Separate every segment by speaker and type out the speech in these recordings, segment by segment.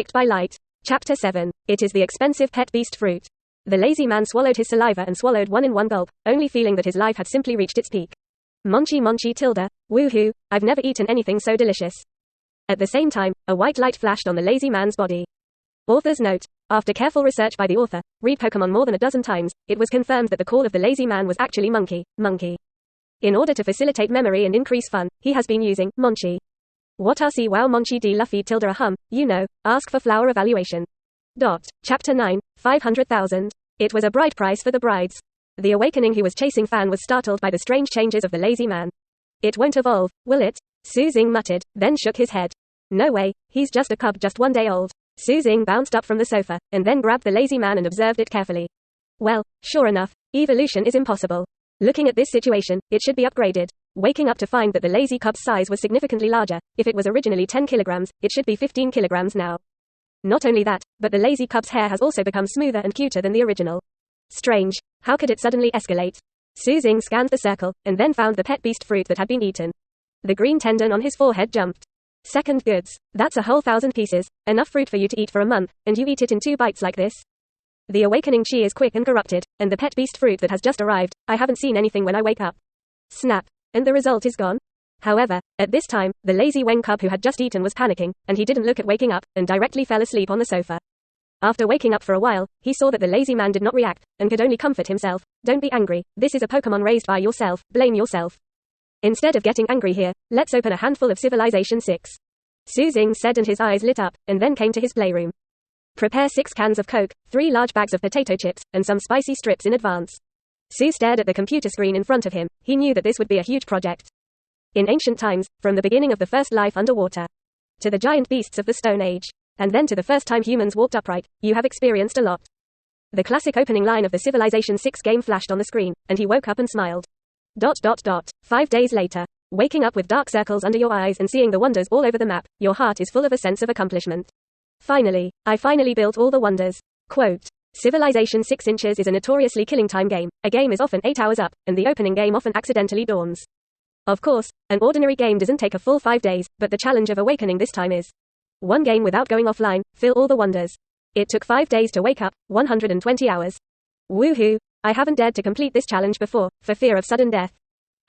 Speaker 1: Gripped by light. Chapter 7. It is the expensive pet beast fruit. The lazy man swallowed his saliva and swallowed one in one gulp, only feeling that his life had simply reached its peak. Monchi monchi tilde, woohoo, I've never eaten anything so delicious. At the same time, a white light flashed on the lazy man's body. Author's note. After careful research by the author, read Pokemon more than a dozen times, it was confirmed that the call of the lazy man was actually monkey, monkey. In order to facilitate memory and increase fun, he has been using monchi. What are wow monchi d luffy tilde a hum, you know, ask for flower evaluation. Chapter 9, 500,000. It was a bride price for the brides. The awakening who was chasing Fan was startled by the strange changes of the lazy man. It won't evolve, will it? Su-Xing muttered, then shook his head. No way, he's just a cub just 1 day old. Su-Xing bounced up from the sofa, and then grabbed the lazy man and observed it carefully. Well, sure enough, evolution is impossible. Looking at this situation, it should be upgraded. Waking up to find that the lazy cub's size was significantly larger. If it was originally 10 kilograms, it should be 15 kilograms now. Not only that, but the lazy cub's hair has also become smoother and cuter than the original. Strange. How could it suddenly escalate? Su-Xing scanned the circle, and then found the pet beast fruit that had been eaten. The green tendon on his forehead jumped. Second goods. That's a whole 1,000 pieces, enough fruit for you to eat for a month, and you eat it in 2 bites like this? The awakening chi is quick and corrupted, and the pet beast fruit that has just arrived, I haven't seen anything when I wake up. Snap. And the result is gone? However, at this time, the lazy Weng cub who had just eaten was panicking, and he didn't look at waking up, and directly fell asleep on the sofa. After waking up for a while, he saw that the lazy man did not react, and could only comfort himself. Don't be angry, this is a Pokemon raised by yourself, blame yourself. Instead of getting angry here, let's open a handful of Civilization 6. Su-Xing said, and his eyes lit up, and then came to his playroom. Prepare 6 cans of Coke, 3 large bags of potato chips, and some spicy strips in advance. Su stared at the computer screen in front of him. He knew that this would be a huge project. In ancient times, from the beginning of the first life underwater, to the giant beasts of the Stone Age, and then to the first time humans walked upright, you have experienced a lot. The classic opening line of the Civilization 6 game flashed on the screen, and he woke up and smiled. 5 days later. Waking up with dark circles under your eyes and seeing the wonders all over the map, your heart is full of a sense of accomplishment. Finally, I finally built all the wonders. Quote. Civilization 6 inches is a notoriously killing time game. A game is often 8 hours up, and the opening game often accidentally dawns. Of course, an ordinary game doesn't take a full 5 days, but the challenge of awakening this time is 1 game without going offline, fill all the wonders. It took 5 days to wake up, 120 hours. Woohoo! I haven't dared to complete this challenge before, for fear of sudden death.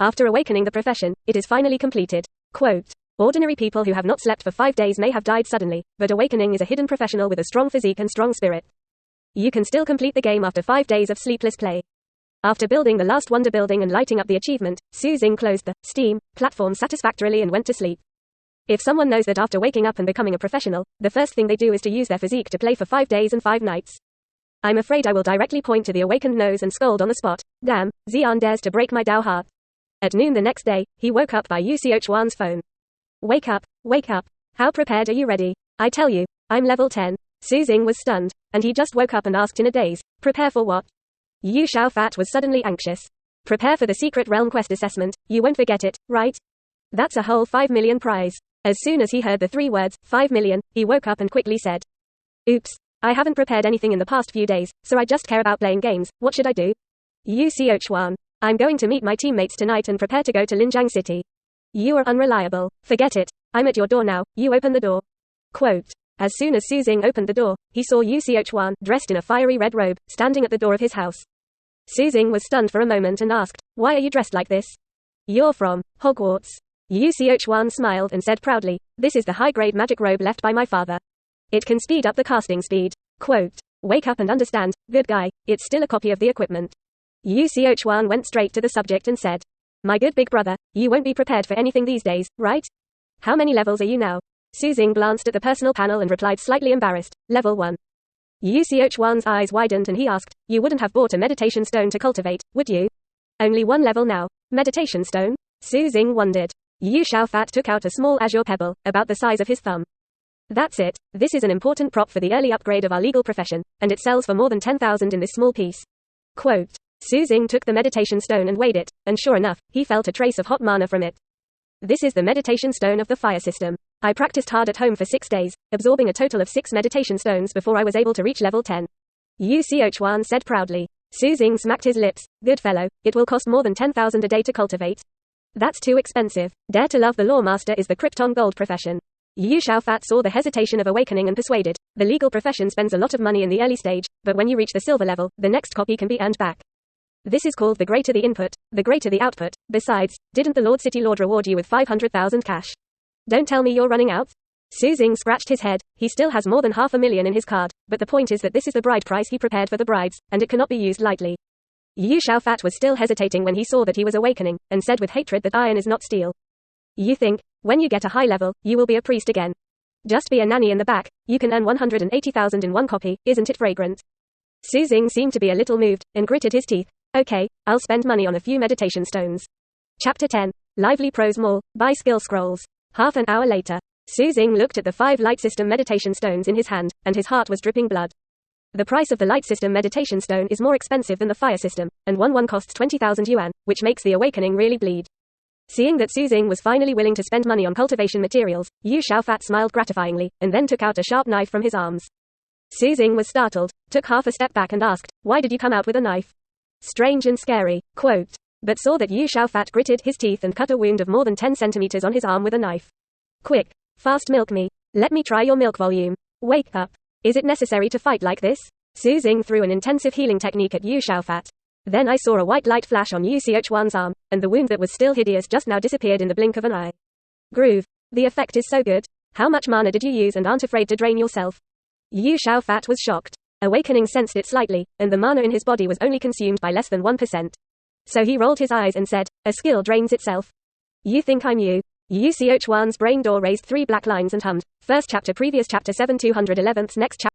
Speaker 1: After awakening the profession, it is finally completed. Quote. Ordinary people who have not slept for 5 days may have died suddenly, but awakening is a hidden professional with a strong physique and strong spirit. You can still complete the game after 5 days of sleepless play. After building the last wonder building and lighting up the achievement, Su-Xing closed the Steam platform satisfactorily and went to sleep. If someone knows that after waking up and becoming a professional, the first thing they do is to use their physique to play for 5 days and 5 nights. I'm afraid I will directly point to the awakened nose and scold on the spot. Damn, Xian dares to break my Dao heart. At noon the next day, he woke up by Yu Xiaochuan's phone. Wake up, wake up. How prepared are you ready? I tell you, I'm level 10. Su-Xing was stunned, and he just woke up and asked in a daze, prepare for what? Yu Xiaofat was suddenly anxious. Prepare for the Secret Realm Quest assessment, you won't forget it, right? That's a whole 5 million prize. As soon as he heard the 3 words, 5 million, he woke up and quickly said, oops, I haven't prepared anything in the past few days, so I just care about playing games, what should I do? Yu Xiaochuan. I'm going to meet my teammates tonight and prepare to go to Linjiang City. You are unreliable. Forget it. I'm at your door now, you open the door. Quote. As soon as Su-Xing opened the door, he saw Yu Xiaochuan, dressed in a fiery red robe, standing at the door of his house. Su-Xing was stunned for a moment and asked, why are you dressed like this? You're from Hogwarts. Yu Xiaochuan smiled and said proudly, this is the high-grade magic robe left by my father. It can speed up the casting speed. Quote. Wake up and understand, good guy, it's still a copy of the equipment. Yu Xiaochuan went straight to the subject and said, my good big brother, you won't be prepared for anything these days, right? How many levels are you now? Su-Xing glanced at the personal panel and replied slightly embarrassed, level 1. Yu Xiaochuan's eyes widened and he asked, you wouldn't have bought a meditation stone to cultivate, would you? Only 1 level now. Meditation stone? Su-Xing wondered. Yu Xiaofat took out a small azure pebble, about the size of his thumb. That's it. This is an important prop for the early upgrade of our legal profession, and it sells for more than 10,000 in this small piece. Quote. Su-Xing took the meditation stone and weighed it, and sure enough, he felt a trace of hot mana from it. This is the meditation stone of the fire system. I practiced hard at home for 6 days, absorbing a total of 6 meditation stones before I was able to reach level 10. Yu Xiaochuan said proudly. Su-Xing smacked his lips. Good fellow, it will cost more than 10,000 a day to cultivate. That's too expensive. Dare to love the Lawmaster is the Krypton Gold profession. Yu Xiaofat saw the hesitation of awakening and persuaded. The legal profession spends a lot of money in the early stage, but when you reach the silver level, the next copy can be earned back. This is called the greater the input, the greater the output. Besides, didn't the Lord City Lord reward you with 500,000 cash? Don't tell me you're running out. Su Xing scratched his head. He still has more than 500,000 in his card, but the point is that this is the bride price he prepared for the brides, and it cannot be used lightly. Yu Xiaofat was still hesitating when he saw that he was awakening, and said with hatred that iron is not steel. You think, when you get a high level, you will be a priest again. Just be a nanny in the back, you can earn 180,000 in one copy, isn't it fragrant? Su Xing seemed to be a little moved, and gritted his teeth. Okay, I'll spend money on a few meditation stones. Chapter 10. Lively Prose Mall, buy skill scrolls. Half an hour later, Su Xing looked at the 5 light system meditation stones in his hand, and his heart was dripping blood. The price of the light system meditation stone is more expensive than the fire system, and one costs 20,000 yuan, which makes the awakening really bleed. Seeing that Su Xing was finally willing to spend money on cultivation materials, Yu Xiaofat smiled gratifyingly, and then took out a sharp knife from his arms. Su Xing was startled, took half a step back and asked, "Why did you come out with a knife?" Strange and scary, quote. But saw that Yu Xiaofat gritted his teeth and cut a wound of more than 10 centimeters on his arm with a knife. Quick, fast milk me. Let me try your milk volume. Wake up. Is it necessary to fight like this? Su Xing threw an intensive healing technique at Yu Xiaofat. Then I saw a white light flash on Yu Xiaochuan's arm, and the wound that was still hideous just now disappeared in the blink of an eye. Groove. The effect is so good. How much mana did you use and aren't afraid to drain yourself? Yu Xiaofat was shocked. Awakening sensed it slightly, and the mana in his body was only consumed by less than 1%. So he rolled his eyes and said, "A skill drains itself. You think I'm you?" Yu Xiaochuan's brain door raised 3 black lines and hummed. First chapter previous chapter 7 211th next chapter.